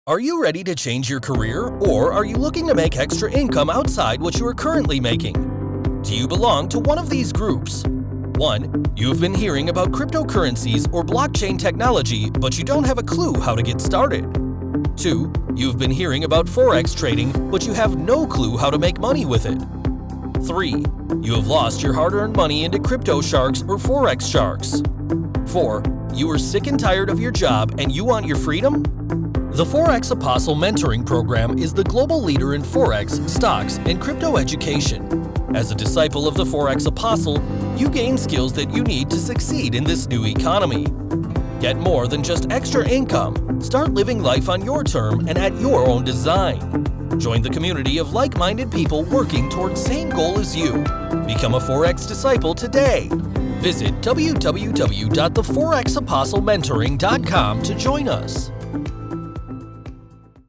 Are you ready to change your career, or are you looking to make extra income outside what you are currently making? Do you belong to one of these groups? 1. You've been hearing about cryptocurrencies or blockchain technology, but you don't have a clue how to get started. 2. You've been hearing about Forex trading, but you have no clue how to make money with it. 3. You have lost your hard-earned money into crypto sharks or Forex sharks. 4. You are sick and tired of your job and you want your freedom? The Forex Apostle Mentoring Program is the global leader in Forex, stocks, and crypto education. As a disciple of the Forex Apostle, you gain skills that you need to succeed in this new economy. Get more than just extra income. Start living life on your term and at your own design. Join the community of like-minded people working towards the same goal as you. Become a Forex disciple today. Visit www.theforexapostlementoring.com to join us.